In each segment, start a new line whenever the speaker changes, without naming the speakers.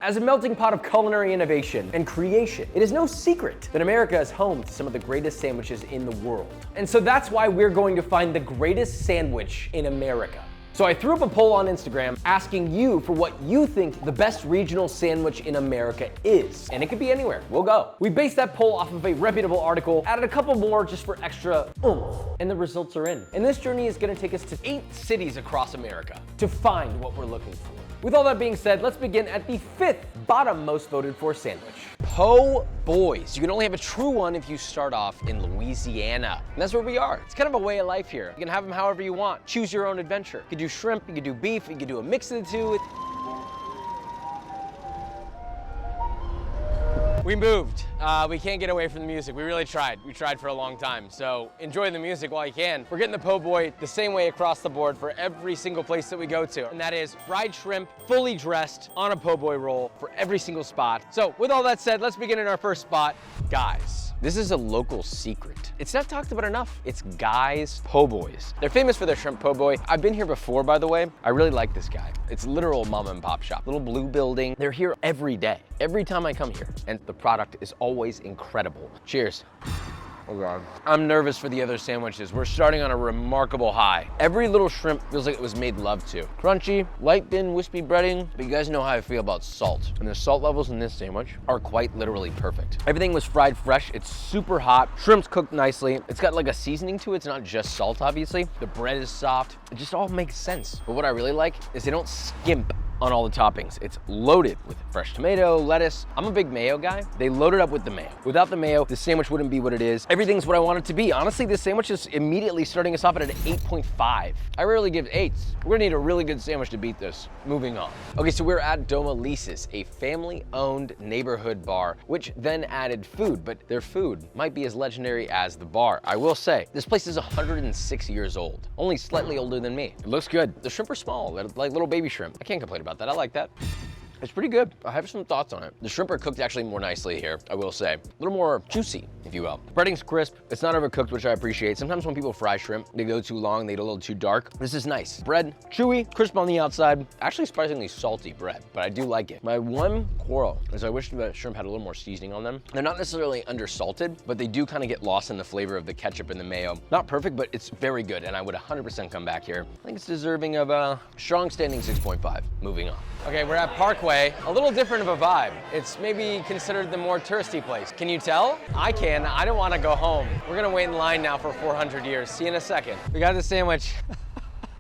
As a melting pot of culinary innovation and creation, it is no secret that America is home to some of the greatest sandwiches in the world. And so that's why we're going to find the greatest sandwich in America. So I threw up a poll on Instagram asking you for what you think the best regional sandwich in America is. And it could be anywhere, we'll go. We based that poll off of a reputable article, added a couple more just for extra oomph, and the results are in. And this journey is gonna take us to 8 cities across America to find what we're looking for. With all that being said, let's begin at the 5th bottom most voted for sandwich. Po' boys. You can only have a true one if you start off in Louisiana. And that's where we are. It's kind of a way of life here. You can have them however you want. Choose your own adventure. You can do shrimp, you can do beef, you can do a mix of the two. We moved. We can't get away from the music. We really tried. We tried for a long time. So enjoy the music while you can. We're getting the po' boy the same way across the board for every single place that we go to. And that is fried shrimp, fully dressed on a po' boy roll for every single spot. So with all that said, let's begin in our first spot. Guys. This is a local secret. It's not talked about enough. It's Guy's Po' Boys. They're famous for their shrimp po' boy. I've been here before, by the way. I really like this guy. It's literal mom and pop shop. Little blue building. They're here every day. Every time I come here. And the product is always incredible. Cheers. Oh God. I'm nervous for the other sandwiches. We're starting on a remarkable high. Every little shrimp feels like it was made love to. Crunchy, light thin, wispy breading, but you guys know how I feel about salt. And the salt levels in this sandwich are quite literally perfect. Everything was fried fresh. It's super hot. Shrimp's cooked nicely. It's got like a seasoning to it. It's not just salt, obviously. The bread is soft. It just all makes sense. But what I really like is they don't skimp on all the toppings. It's loaded with fresh tomato, lettuce. I'm a big mayo guy. They load it up with the mayo. Without the mayo, the sandwich wouldn't be what it is. Everything's what I want it to be. Honestly, this sandwich is immediately starting us off at an 8.5. I rarely give 8s. We're gonna need a really good sandwich to beat this. Moving on. Okay, so we're at Doma Lisa's, a family-owned neighborhood bar, which then added food, but their food might be as legendary as the bar. I will say, this place is 106 years old, only slightly older than me. It looks good. The shrimp are small, they're like little baby shrimp. I can't complain about that. I like that. It's pretty good. I have some thoughts on it. The shrimp are cooked actually more nicely here, I will say. A little more juicy, if you will. The breading's crisp. It's not overcooked, which I appreciate. Sometimes when people fry shrimp, they go too long, they get a little too dark. This is nice. Bread, chewy, crisp on the outside. Actually surprisingly salty bread, but I do like it. My one quarrel is I wish the shrimp had a little more seasoning on them. They're not necessarily undersalted, but they do kind of get lost in the flavor of the ketchup and the mayo. Not perfect, but it's very good, and I would 100% come back here. I think it's deserving of a strong standing 6.5. Moving on. Okay, we're at Parkway. A little different of a vibe. It's maybe considered the more touristy place. Can you tell? I can. I don't want to go home. We're gonna wait in line now for 400 years. See you in a second. We got the sandwich.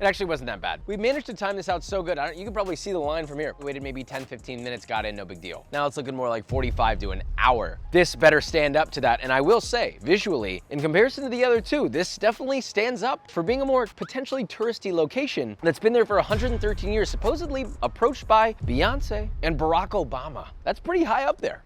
It actually wasn't that bad. We managed to time this out so good. You can probably see the line from here. We waited maybe 10, 15 minutes, got in, no big deal. Now it's looking more like 45 to an hour. This better stand up to that. And I will say, visually, in comparison to the other two, this definitely stands up for being a more potentially touristy location that's been there for 113 years, supposedly approached by Beyonce and Barack Obama. That's pretty high up there.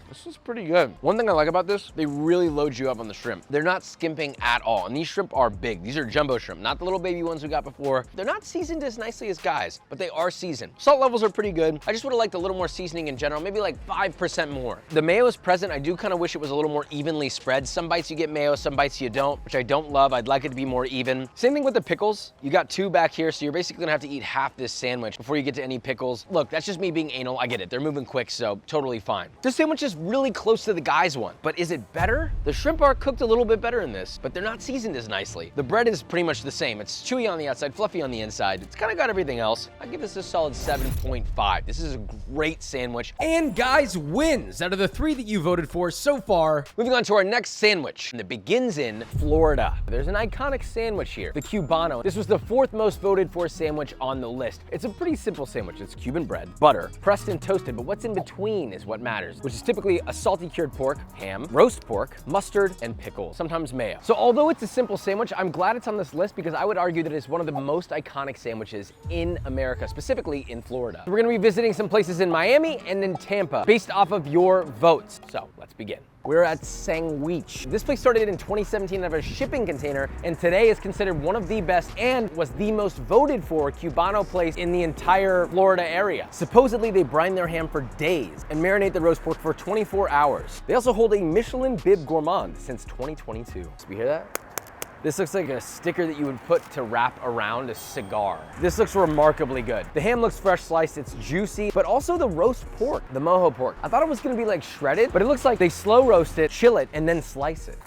This is pretty good. One thing I like about this, they really load you up on the shrimp. They're not skimping at all. And these shrimp are big. These are jumbo shrimp, not the little baby ones we got before. They're not seasoned as nicely as Guy's, but they are seasoned. Salt levels are pretty good. I just would have liked a little more seasoning in general, maybe like 5% more. The mayo is present. I do kind of wish it was a little more evenly spread. Some bites you get mayo, some bites you don't, which I don't love. I'd like it to be more even. Same thing with the pickles. You got 2 back here, so you're basically gonna have to eat half this sandwich before you get to any pickles. Look, that's just me being anal. I get it. They're moving quick, so totally fine. This sandwich is really close to the Guy's one, but is it better? The shrimp are cooked a little bit better in this, but they're not seasoned as nicely. The bread is pretty much the same. It's chewy on the outside, fluffy on the inside. It's kind of got everything else. I give this a solid 7.5. This is a great sandwich.
And Guy's wins out of the 3 that you voted for so far.
Moving on to our next sandwich that begins in Florida. There's an iconic sandwich here, the Cubano. This was the 4th most voted for sandwich on the list. It's a pretty simple sandwich. It's Cuban bread, butter, pressed and toasted, but what's in between is what matters, which is typically a salty cured pork, ham, roast pork, mustard, and pickles, sometimes mayo. So although it's a simple sandwich, I'm glad it's on this list because I would argue that it's one of the most iconic sandwiches in America, specifically in Florida. We're gonna be visiting some places in Miami and in Tampa based off of your votes. So let's begin. We're at Sandwich. This place started in 2017 out of a shipping container, and today is considered one of the best and was the most voted for Cubano place in the entire Florida area. Supposedly, they brine their ham for days and marinate the roast pork for 24 hours. They also hold a Michelin Bib Gourmand since 2022. So we hear that? This looks like a sticker that you would put to wrap around a cigar. This looks remarkably good. The ham looks fresh sliced, it's juicy, but also the roast pork, the mojo pork. I thought it was gonna be like shredded, but it looks like they slow roast it, chill it, and then slice it.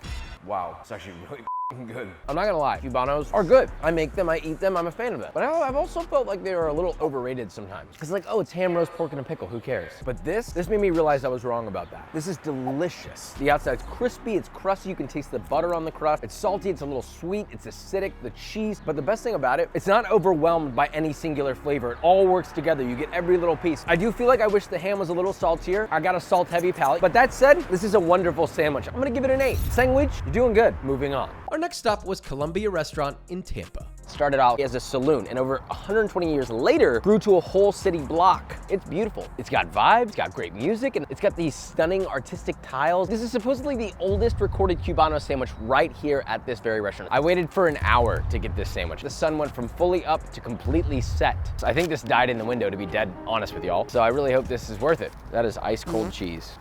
Wow, it's actually really good. I'm not gonna lie, Cubanos are good. I make them, I eat them, I'm a fan of them. But I've also felt like they were a little overrated sometimes. It's like, oh, it's ham, roast pork, and a pickle, who cares? But this made me realize I was wrong about that. This is delicious. The outside's crispy, it's crusty, you can taste the butter on the crust. It's salty, it's a little sweet, it's acidic, the cheese. But the best thing about it, it's not overwhelmed by any singular flavor. It all works together, you get every little piece. I do feel like I wish the ham was a little saltier. I got a salt-heavy palate. But that said, this is a wonderful sandwich. I'm gonna give it an 8. Sandwich, you're doing good. Moving on.
Our next stop was Columbia Restaurant in Tampa.
Started out as a saloon and over 120 years later grew to a whole city block. It's beautiful. It's got vibes, it's got great music, and it's got these stunning artistic tiles. This is supposedly the oldest recorded Cubano sandwich right here at this very restaurant. I waited for an hour to get this sandwich. The sun went from fully up to completely set. So I think this died in the window, to be dead honest with y'all. So I really hope this is worth it. That is ice cold cheese.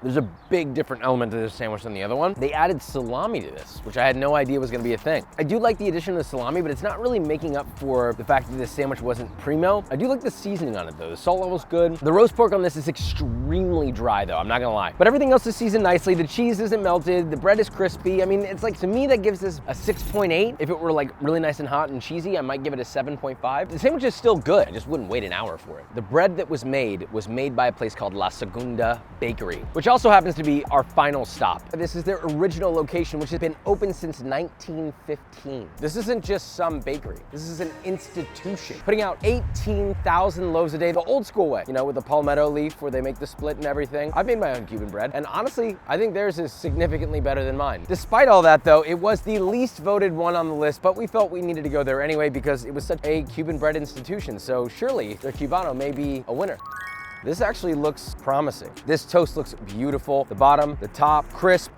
There's a big different element to this sandwich than the other one. They added salami to this, which I had no idea was gonna be a thing. I do like the addition of the salami, but it's not really making up for the fact that this sandwich wasn't primo. I do like the seasoning on it though. The salt level's good. The roast pork on this is extremely dry though, I'm not gonna lie. But everything else is seasoned nicely. The cheese isn't melted, the bread is crispy. I mean, it's like, to me, that gives this a 6.8. If it were like really nice and hot and cheesy, I might give it a 7.5. The sandwich is still good, I just wouldn't wait an hour for it. The bread that was made by a place called La Segunda Bakery, which also happens to be our final stop. This is their original location, which has been open since 1915. This isn't just some bakery. This is an institution, putting out 18,000 loaves a day, the old school way, you know, with the palmetto leaf where they make the split and everything. I've made my own Cuban bread, and honestly, I think theirs is significantly better than mine. Despite all that though, it was the least voted one on the list, but we felt we needed to go there anyway because it was such a Cuban bread institution, so surely their Cubano may be a winner. This actually looks promising. This toast looks beautiful. The bottom, the top, crisp.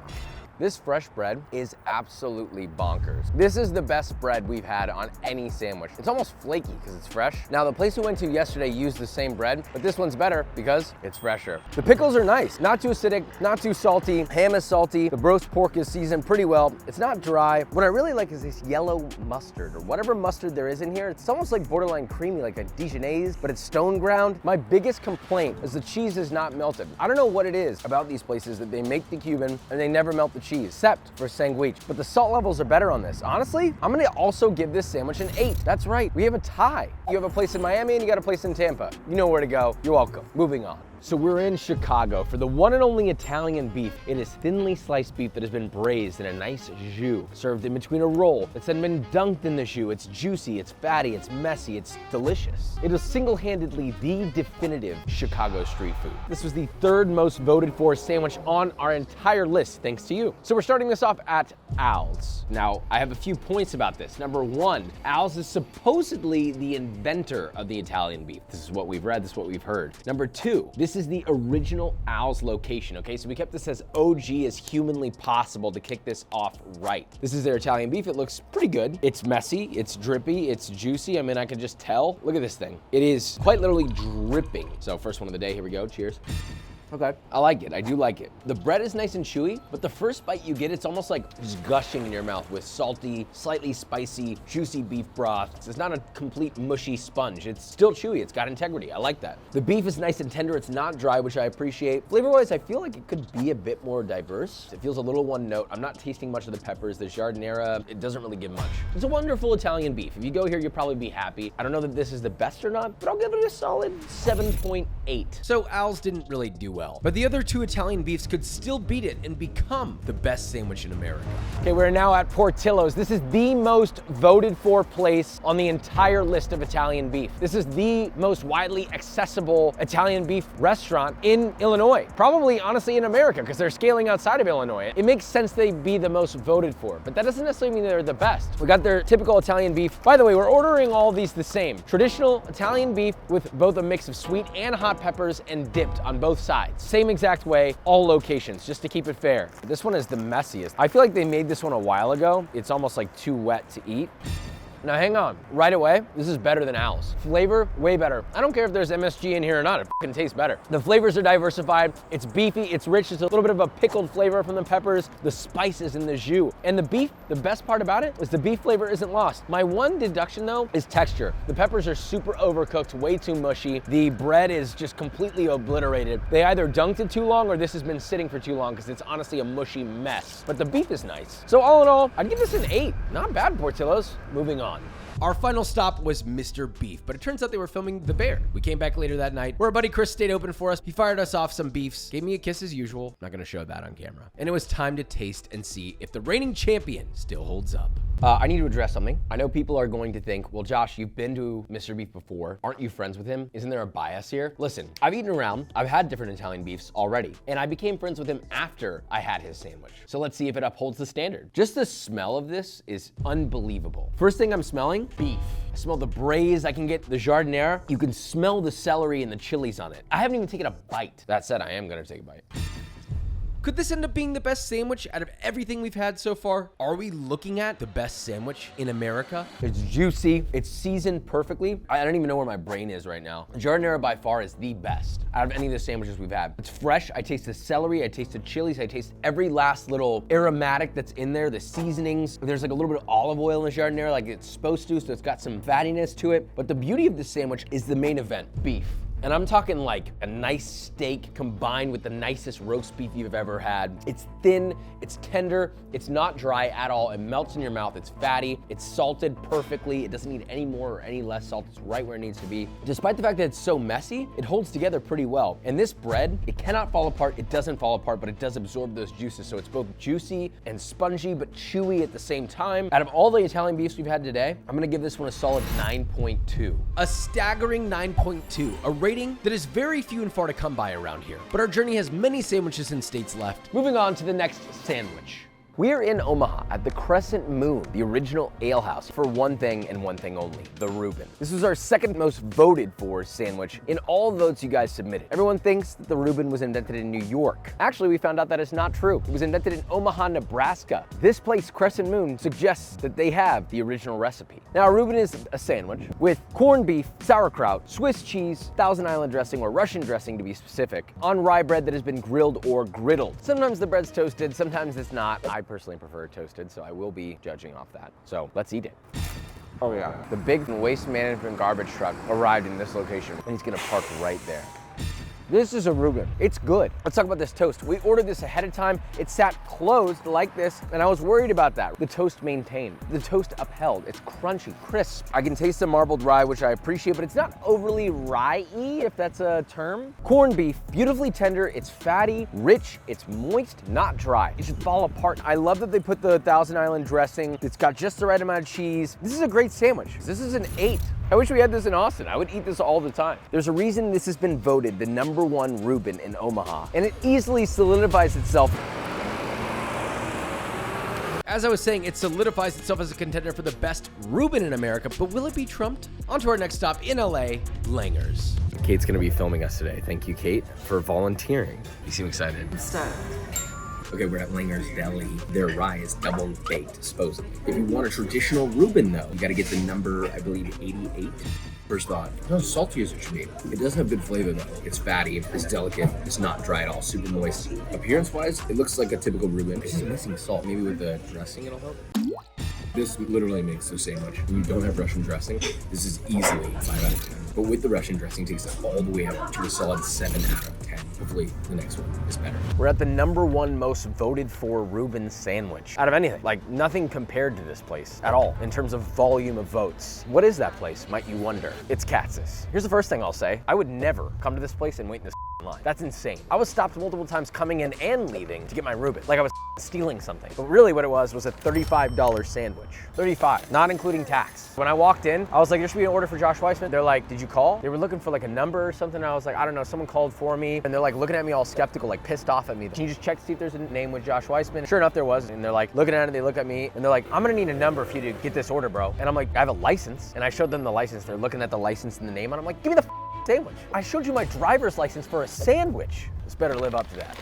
This fresh bread is absolutely bonkers. This is the best bread we've had on any sandwich. It's almost flaky because it's fresh. Now, the place we went to yesterday used the same bread, but this one's better because it's fresher. The pickles are nice, not too acidic, not too salty. Ham is salty. The roast pork is seasoned pretty well. It's not dry. What I really like is this yellow mustard, or whatever mustard there is in here. It's almost like borderline creamy, like a Dijonnaise, but it's stone ground. My biggest complaint is the cheese is not melted. I don't know what it is about these places that they make the Cuban and they never melt the cheese, except for sandwich. But the salt levels are better on this. Honestly, I'm gonna also give this sandwich an 8. That's right, we have a tie. You have a place in Miami and you got a place in Tampa. You know where to go. You're welcome. Moving on. So we're in Chicago for the one and only Italian beef. It is thinly sliced beef that has been braised in a nice jus, served in between a roll that's then been dunked in the jus. It's juicy, it's fatty, it's messy, it's delicious. It is single-handedly the definitive Chicago street food. This was the 3rd most voted for sandwich on our entire list, thanks to you. So we're starting this off at Al's. Now, I have a few points about this. Number 1, Al's is supposedly the inventor of the Italian beef. This is what we've read, this is what we've heard. Number 2, this is the original Al's location, okay? So we kept this as OG as humanly possible to kick this off right. This is their Italian beef. It looks pretty good. It's messy, it's drippy, it's juicy. I mean, I can just tell. Look at this thing. It is quite literally dripping. So first one of the day, here we go, cheers. Okay, I like it, I do like it. The bread is nice and chewy, but the first bite you get, it's almost like just gushing in your mouth with salty, slightly spicy, juicy beef broth. It's not a complete mushy sponge. It's still chewy, it's got integrity, I like that. The beef is nice and tender, it's not dry, which I appreciate. Flavor-wise, I feel like it could be a bit more diverse. It feels a little one note. I'm not tasting much of the peppers. The giardiniera, it doesn't really give much. It's a wonderful Italian beef. If you go here, you'll probably be happy. I don't know that this is the best or not, but I'll give it a solid 7.8.
So Al's didn't really do well. But the other 2 Italian beefs could still beat it and become the best sandwich in America.
Okay, we're now at Portillo's. This is the most voted for place on the entire list of Italian beef. This is the most widely accessible Italian beef restaurant in Illinois. Probably, honestly, in America, because they're scaling outside of Illinois. It makes sense they'd be the most voted for, but that doesn't necessarily mean they're the best. We got their typical Italian beef. By the way, we're ordering all these the same. Traditional Italian beef with both a mix of sweet and hot peppers and dipped on both sides. Same exact way, all locations, just to keep it fair. This one is the messiest. I feel like they made this one a while ago. It's almost like too wet to eat. Now hang on, right away, this is better than Al's. Flavor, way better. I don't care if there's MSG in here or not, it fucking tastes better. The flavors are diversified, it's beefy, it's rich, it's a little bit of a pickled flavor from the peppers, the spices and the jus. And the beef, the best part about it is the beef flavor isn't lost. My one deduction though is texture. The peppers are super overcooked, way too mushy. The bread is just completely obliterated. They either dunked it too long or this has been sitting for too long because it's honestly a mushy mess. But the beef is nice. So all in all, I'd give this an 8. Not bad, Portillo's. Moving on.
Our final stop was Mr. Beef, but it turns out they were filming The Bear. We came back later that night, where our buddy Chris stayed open for us. He fired us off some beefs, gave me a kiss as usual. Not gonna show that on camera. And it was time to taste and see if the reigning champion still holds up.
I need to address something. I know people are going to think, well, Josh, you've been to Mr. Beef before. Aren't you friends with him? Isn't there a bias here? Listen, I've eaten around. I've had different Italian beefs already, and I became friends with him after I had his sandwich. So let's see if it upholds the standard. Just the smell of this is unbelievable. First thing I'm smelling, beef. I smell the braise, I can get the jardiniere. You can smell the celery and the chilies on it. I haven't even taken a bite. That said, I am gonna take a bite.
Could this end up being the best sandwich out of everything we've had so far? Are we looking at the best sandwich in America?
It's juicy, it's seasoned perfectly. I don't even know where my brain is right now. Jardinera by far is the best out of any of the sandwiches we've had. It's fresh, I taste the celery, I taste the chilies, I taste every last little aromatic that's in there, the seasonings. There's like a little bit of olive oil in the jardinera like it's supposed to, so it's got some fattiness to it. But the beauty of this sandwich is the main event, beef. And I'm talking like a nice steak combined with the nicest roast beef you've ever had. It's thin, it's tender, it's not dry at all. It melts in your mouth, it's fatty, it's salted perfectly. It doesn't need any more or any less salt. It's right where it needs to be. Despite the fact that it's so messy, it holds together pretty well. And this bread, it cannot fall apart, it doesn't fall apart, but it does absorb those juices. So it's both juicy and spongy, but chewy at the same time. Out of all the Italian beefs we've had today, I'm gonna give this one a solid 9.2.
A staggering 9.2, a rating that is very few and far to come by around here. But our journey has many sandwiches and states left.
Moving on to the next sandwich. We're in Omaha at the Crescent Moon, the original ale house, for one thing and one thing only, the Reuben. This was our second most voted for sandwich in all votes you guys submitted. Everyone thinks that the Reuben was invented in New York. Actually, we found out that is not true. It was invented in Omaha, Nebraska. This place, Crescent Moon, suggests that they have the original recipe. Now, a Reuben is a sandwich with corned beef, sauerkraut, Swiss cheese, Thousand Island dressing, or Russian dressing to be specific, on rye bread that has been grilled or griddled. Sometimes the bread's toasted, sometimes it's not. I personally prefer it toasted, so I will be judging off that. So let's eat it. Oh yeah. The big waste management garbage truck arrived in this location, and he's gonna park right there. This is a Reuben. It's good. Let's talk about this toast. We ordered this ahead of time. It sat closed like this, and I was worried about that. The toast maintained. The toast upheld. It's crunchy, crisp. I can taste the marbled rye, which I appreciate, but it's not overly rye-y, if that's a term. Corned beef, beautifully tender. It's fatty, rich, it's moist, not dry. It should fall apart. I love that they put the Thousand Island dressing. It's got just the right amount of cheese. This is a great sandwich. This is an 8. I wish we had this in Austin. I would eat this all the time. There's a reason this has been voted the #1 Reuben in Omaha, and it easily solidifies itself.
As I was saying, it solidifies itself as a contender for the best Reuben in America, but will it be trumped? On to our next stop in LA, Langer's.
Kate's gonna be filming us today. Thank you, Kate, for volunteering. You seem excited. Okay, we're at Langer's Deli. Their rye is double baked, supposedly. If you want a traditional Reuben, though, you gotta get the number, I believe, 88. First thought, it's not as salty as it should be. It does have good flavor, though. It's fatty, it's delicate, it's not dry at all, super moist. Appearance-wise, it looks like a typical Reuben. It's just missing salt. Maybe with the dressing, it'll help. This literally makes the sandwich. When you don't have Russian dressing, this is easily 5 out of 10. But with the Russian dressing, it takes it all the way up to a solid 7 out of 10. Hopefully, the next one is better. We're at the #1 most voted for Reuben sandwich out of anything. Like, nothing compared to this place at all in terms of volume of votes. What is that place, might you wonder? It's Katz's. Here's the first thing I'll say. I would never come to this place and wait in this line. That's insane. I was stopped multiple times coming in and leaving to get my Reuben. Like I was stealing something. But really what it was a $35 sandwich. $35, not including tax. When I walked in, I was like, there should be an order for Josh Weissman. They're like, did you call? They were looking for like a number or something. I was like, I don't know, someone called for me. And they're like looking at me all skeptical, like pissed off at me. Can you just check to see if there's a name with Josh Weissman? Sure enough, there was. And they're like looking at it, they look at me and they're like, I'm gonna need a number for you to get this order, bro. And I'm like, I have a license. And I showed them the license. They're looking at the license and the name. And I'm like, give me the sandwich. I showed you my driver's license for a sandwich. This better live up to that.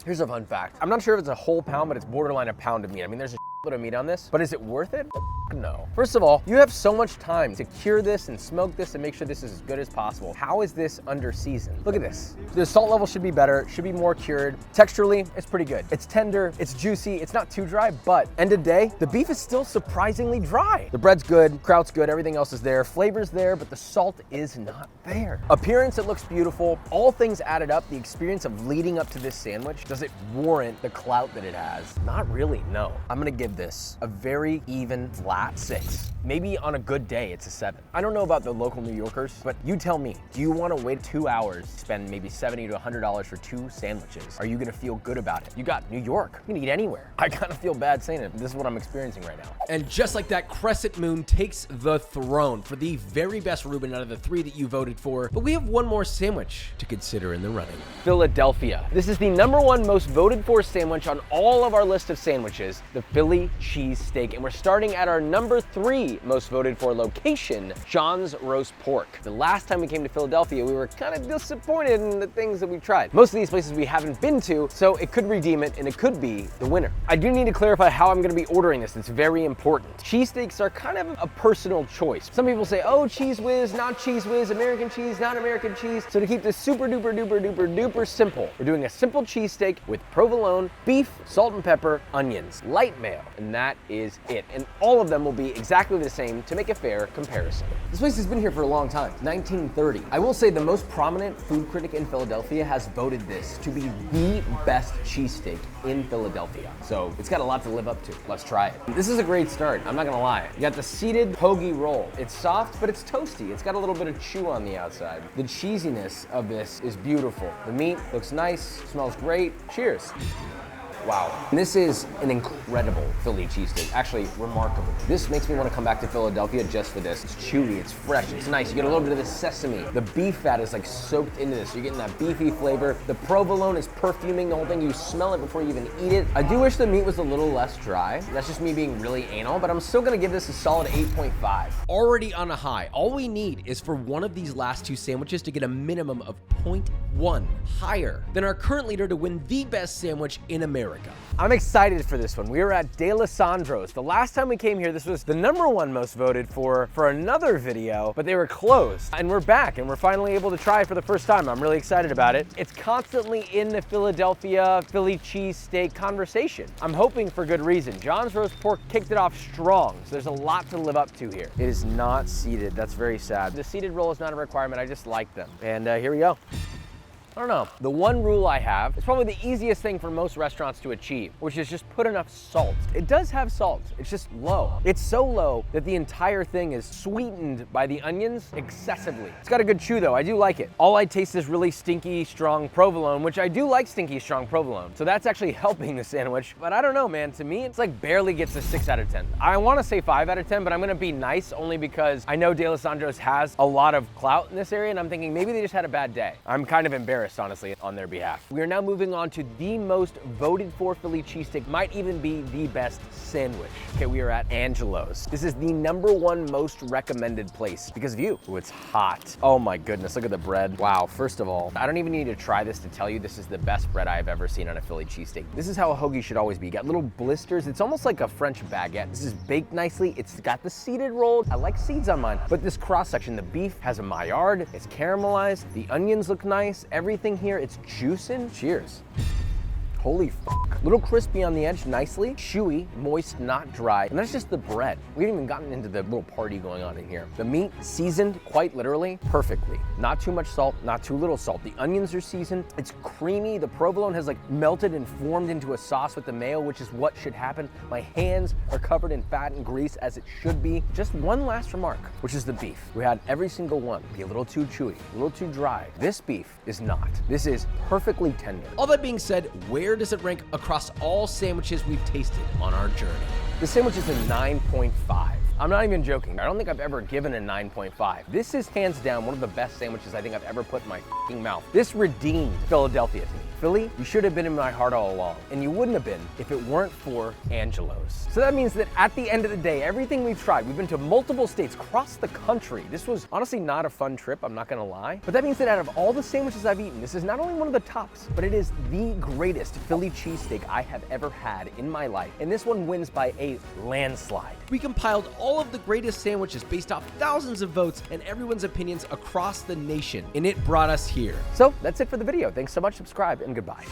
Here's a fun fact. I'm not sure if it's a whole pound, but it's borderline a pound of meat. I mean, there's a
of meat on this, but is it worth it? No. First of all, you have so much time to cure this and smoke this and make sure this is as good as possible. How is this under seasoned? Look at this. The salt level should be better, it should be more cured. Texturally, it's pretty good. It's tender, it's juicy, it's not too dry, but end of day, the beef is still surprisingly dry. The bread's good, kraut's good, everything else is there, flavor's there, but the salt is not there. Appearance, it looks beautiful. All things added up, the experience of leading up to this sandwich, does it warrant the clout that it has? Not really, no. I'm gonna give this a very even, flat 6. Maybe on a good day, it's a 7. I don't know about the local New Yorkers, but you tell me, do you want to wait 2 hours, spend maybe $70 to $100 for 2 sandwiches? Are you gonna feel good about it? You got New York, you can eat anywhere. I kind of feel bad saying it. This is what I'm experiencing right now.
And just like that, Crescent Moon takes the throne for the very best Reuben out of the 3 that you voted for. But we have one more sandwich to consider in the running.
Philadelphia. This is the #1 most voted for sandwich on all of our list of sandwiches, the Philly cheesesteak. And we're starting at our #3 most voted for location, John's Roast Pork. The last time we came to Philadelphia, we were kind of disappointed in the things that we tried. Most of these places we haven't been to, so it could redeem it and it could be the winner. I do need to clarify how I'm gonna be ordering this. It's very important. Cheesesteaks are kind of a personal choice. Some people say, oh, cheese whiz, not cheese whiz, American cheese, not American cheese. So to keep this super duper duper duper duper simple, we're doing a simple cheesesteak with provolone, beef, salt and pepper, onions, light mayo, and that is it. And all of them will be exactly the same to make a fair comparison. This place has been here for a long time, 1930. I will say the most prominent food critic in Philadelphia has voted this to be the best cheesesteak in Philadelphia. So it's got a lot to live up to. Let's try it. This is a great start, I'm not gonna lie. You got the seeded hoagie roll. It's soft, but it's toasty. It's got a little bit of chew on the outside. The cheesiness of this is beautiful. The meat looks nice, smells great. Cheers. Wow. This is an incredible Philly cheesesteak, actually remarkable. This makes me want to come back to Philadelphia just for this. It's chewy, it's fresh, it's nice. You get a little bit of the sesame. The beef fat is like soaked into this. You're getting that beefy flavor. The provolone is perfuming the whole thing. You smell it before you even eat it. I do wish the meat was a little less dry. That's just me being really anal, but I'm still gonna give this a solid 8.5.
Already on a high, all we need is for one of these last 2 sandwiches to get a minimum of 0.1 higher than our current leader to win the best sandwich in America.
I'm excited for this one. We are at De Lissandro's. The last time we came here, this was the #1 most voted for another video, but they were closed. And we're back and we're finally able to try it for the first time. I'm really excited about it. It's constantly in the Philadelphia Philly cheesesteak conversation. I'm hoping for good reason. John's Roast Pork kicked it off strong, so there's a lot to live up to here. It is not seeded, that's very sad. The seeded roll is not a requirement, I just like them. And here we go. I don't know. The one rule I have, it's probably the easiest thing for most restaurants to achieve, which is just put enough salt. It does have salt, it's just low. It's so low that the entire thing is sweetened by the onions excessively. It's got a good chew though, I do like it. All I taste is really stinky, strong provolone, which I do like stinky, strong provolone. So that's actually helping the sandwich. But I don't know, man, to me, it's like barely gets a 6 out of 10. I wanna say 5 out of 10, but I'm gonna be nice only because I know De Lissandro's has a lot of clout in this area and I'm thinking maybe they just had a bad day. I'm kind of embarrassed, honestly, on their behalf. We are now moving on to the most voted for Philly cheesesteak, might even be the best sandwich. Okay, we are at Angelo's. This is the #1 most recommended place because of you. Ooh, it's hot. Oh my goodness, look at the bread. Wow, first of all, I don't even need to try this to tell you this is the best bread I've ever seen on a Philly cheesesteak. This is how a hoagie should always be. You got little blisters. It's almost like a French baguette. This is baked nicely. It's got the seeded roll. I like seeds on mine, but this cross section, the beef has a Maillard. It's caramelized. The onions look nice. Everything here, it's juicing. Cheers. Holy fuck. Little crispy on the edge, nicely. Chewy, moist, not dry. And that's just the bread. We haven't even gotten into the little party going on in here. The meat seasoned, quite literally, perfectly. Not too much salt, not too little salt. The onions are seasoned. It's creamy. The provolone has like melted and formed into a sauce with the mayo, which is what should happen. My hands are covered in fat and grease as it should be. Just one last remark, which is the beef. We had every single one be a little too chewy, a little too dry. This beef is not. This is perfectly tender.
All that being said, where does it rank across all sandwiches we've tasted on our journey?
The sandwich is a 9.5.
I'm not even joking. I don't think I've ever given a 9.5. This is hands down one of the best sandwiches I think I've ever put in my f***ing mouth. This redeemed Philadelphia to me. Philly, you should have been in my heart all along, and you wouldn't have been if it weren't for Angelo's. So that means that at the end of the day, everything we've tried, we've been to multiple states across the country. This was honestly not a fun trip, I'm not gonna lie. But that means that out of all the sandwiches I've eaten, this is not only one of the tops, but it is the greatest Philly cheesesteak I have ever had in my life. And this one wins by a landslide.
We compiled all of the greatest sandwiches based off thousands of votes and everyone's opinions across the nation, and it brought us here.
So that's it for the video. Thanks so much, subscribe, and goodbye.